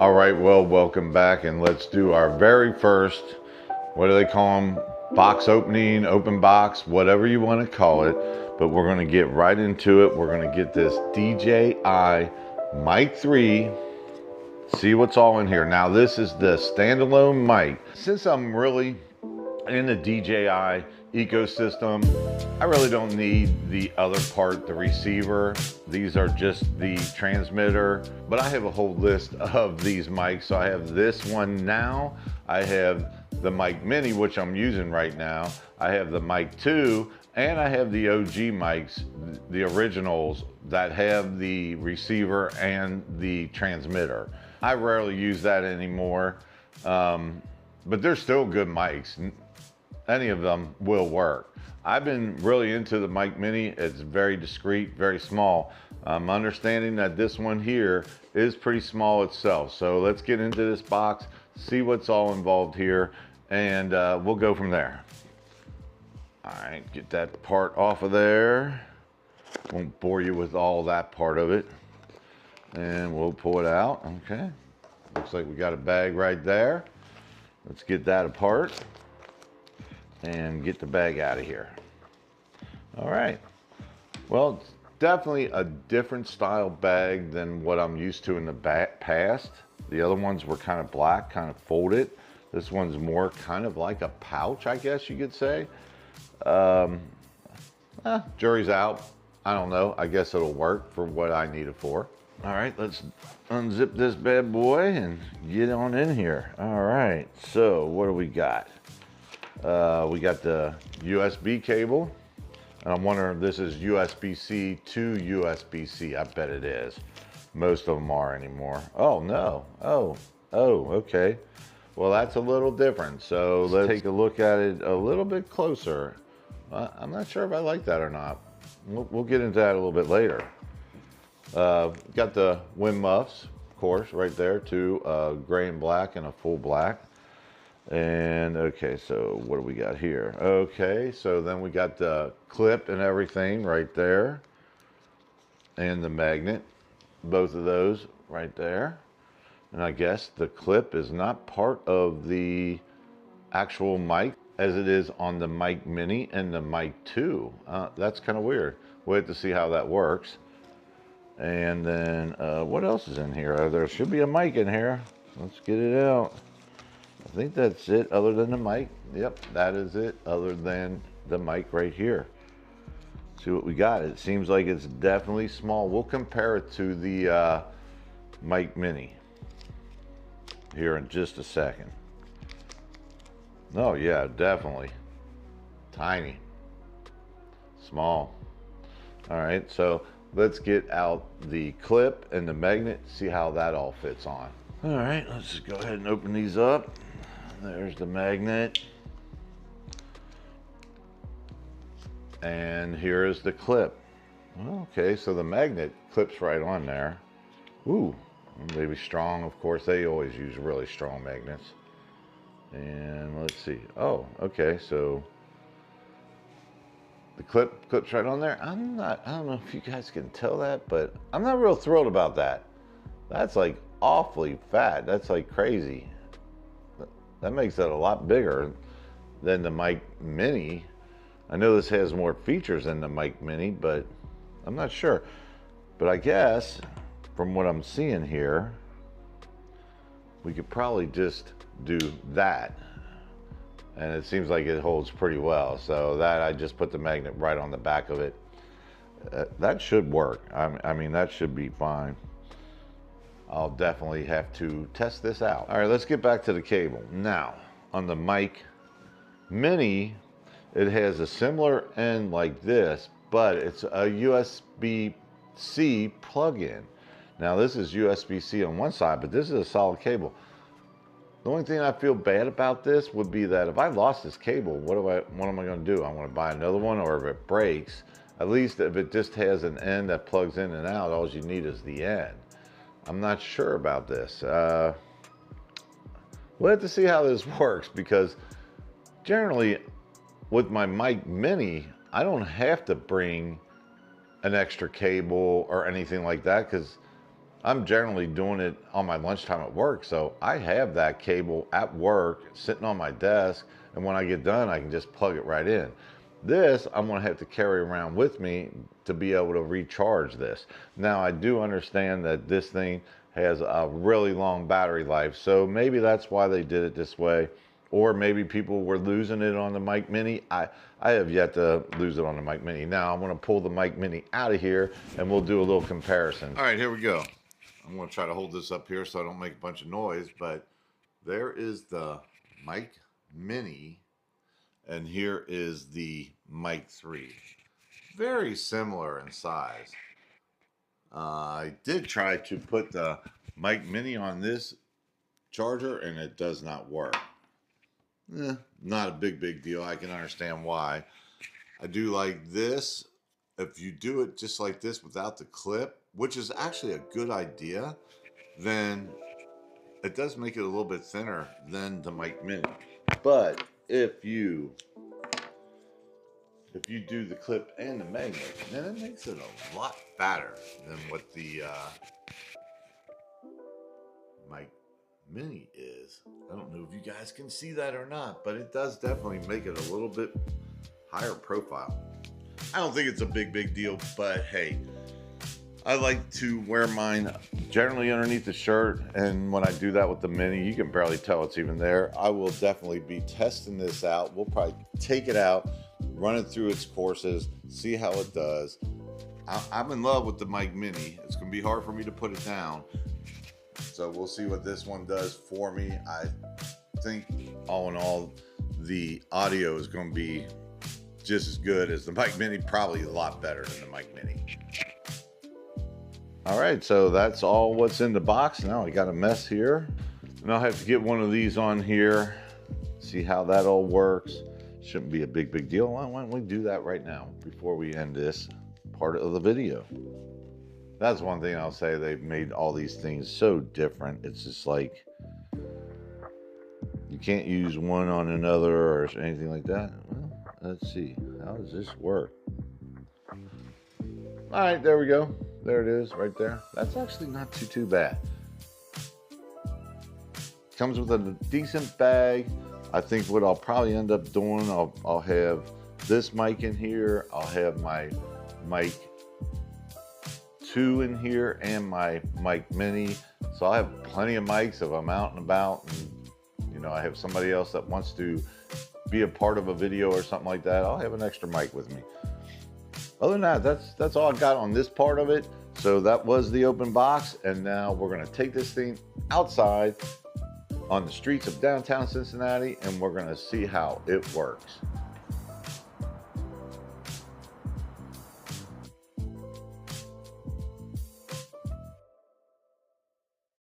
All right, well, welcome back, and let's do our very first, what do they call them? Box opening, open box, whatever you want to call it. But we're going to get right into it. We're going to get this DJI Mic 3, see what's all in here. Now, this is the standalone mic. Since I'm really in the DJI ecosystem, I really don't need the other part, the receiver. These are just the transmitter, but I have a whole list of these mics. So I have this one now. I have the Mic Mini, which I'm using right now. I have the Mic 2, and I have the OG mics, the originals that have the receiver and the transmitter. I rarely use that anymore, but they're still good mics. Any of them will work. I've been really into the Mic Mini. It's very discreet, very small. I'm understanding that this one here is pretty small itself. So let's get into this box, see what's all involved here, and we'll go from there. All right, get that part off of there. Won't bore you with all that part of it. And we'll pull it out, okay. Looks like we got a bag right there. Let's get that apart and get the bag out of here. All right, well, it's definitely a different style bag than what I'm used to in the past. The other ones were kind of black, kind of folded. This one's more kind of like a pouch, I guess you could say. Jury's out. I don't know, I guess it'll work for what I need it for. All right, let's unzip this bad boy and get on in here. All right, so what do we got? We got the USB cable, and I'm wondering if this is USB-C to USB-C. I bet it is. Most of them are anymore. Oh, no. Oh, okay. Well, that's a little different. So let's take a look at it a little bit closer. I'm not sure if I like that or not. We'll get into that a little bit later. Got the wind muffs, of course, right there, two gray and black and a full black. And okay, so what do we got here? Okay, so then we got the clip and everything right there, and the magnet, both of those right there. And I guess the clip is not part of the actual mic as it is on the Mic Mini and the Mic 2. That's kind of weird. We'll have to see how that works. And then what else is in here? There should be a mic in here. Let's get it out. I think that's it other than the mic. Yep, that is it other than the mic right here. See what we got. It seems like it's definitely small. We'll compare it to the Mic Mini here in just a second. Oh yeah, definitely. Tiny. Small. All right, so let's get out the clip and the magnet, see how that all fits on. All right, let's just go ahead and open these up. There's the magnet. And here is the clip. Okay, so the magnet clips right on there. Ooh, maybe strong. Of course, they always use really strong magnets. And let's see. Oh, okay, so the clip clips right on there. I don't know if you guys can tell that, but I'm not real thrilled about that. That's like awfully fat. That's like crazy. That makes it a lot bigger than the Mic Mini. I know this has more features than the Mic Mini, but I'm not sure. But I guess from what I'm seeing here, we could probably just do that. And it seems like it holds pretty well. So that, I just put the magnet right on the back of it. That should work. I mean, that should be fine. I'll definitely have to test this out. All right, let's get back to the cable. Now, on the Mic Mini, it has a similar end like this, but it's a USB-C plug-in. Now, this is USB-C on one side, but this is a solid cable. The only thing I feel bad about this would be that if I lost this cable, what am I going to do? I'm going to buy another one, or if it breaks, at least if it just has an end that plugs in and out, all you need is the end. I'm not sure about this. We'll have to see how this works, because generally with my Mic Mini, I don't have to bring an extra cable or anything like that, because I'm generally doing it on my lunchtime at work, so I have that cable at work sitting on my desk, and when I get done, I can just plug it right in. This, I'm gonna have to carry around with me to be able to recharge this. Now, I do understand that this thing has a really long battery life, so maybe that's why they did it this way. Or maybe people were losing it on the Mic Mini. I have yet to lose it on the Mic Mini. Now, I'm gonna pull the Mic Mini out of here and we'll do a little comparison. All right, here we go. I'm going to try to hold this up here so I don't make a bunch of noise, but there is the Mic Mini, and here is the Mic 3. Very similar in size. I did try to put the Mic Mini on this charger, and it does not work. Not a big deal. I can understand why. I do like this. If you do it just like this without the clip, which is actually a good idea, then it does make it a little bit thinner than the Mic Mini. But if you do the clip and the magnet, then it makes it a lot fatter than what the Mic Mini is. I don't know if you guys can see that or not, but it does definitely make it a little bit higher profile. I don't think it's a big deal, but hey, I like to wear mine generally underneath the shirt, and when I do that with the Mini, you can barely tell it's even there. I will definitely be testing this out. We'll probably take it out, run it through its courses, see how it does. I'm in love with the Mic Mini. It's going to be hard for me to put it down, so we'll see what this one does for me. I think all in all, the audio is going to be just as good as the Mic Mini, probably a lot better than the Mic Mini. All right, so that's all what's in the box. Now I got a mess here, and I'll have to get one of these on here, see how that all works. Shouldn't be a big deal. Why don't we do that right now before we end this part of the video? That's one thing I'll say. They've made all these things so different. It's just like you can't use one on another or anything like that. Well, let's see. How does this work? All right, there we go. There it is right there. That's actually not too bad. Comes with a decent bag. I think what I'll probably end up doing, I'll have this mic in here. I'll have my Mic 2 in here and my Mic Mini. So I'll have plenty of mics if I'm out and about, and I have somebody else that wants to be a part of a video or something like that. I'll have an extra mic with me. Other than that, that's all I got on this part of it. So that was the open box, and now we're going to take this thing outside on the streets of downtown Cincinnati, and we're going to see how it works.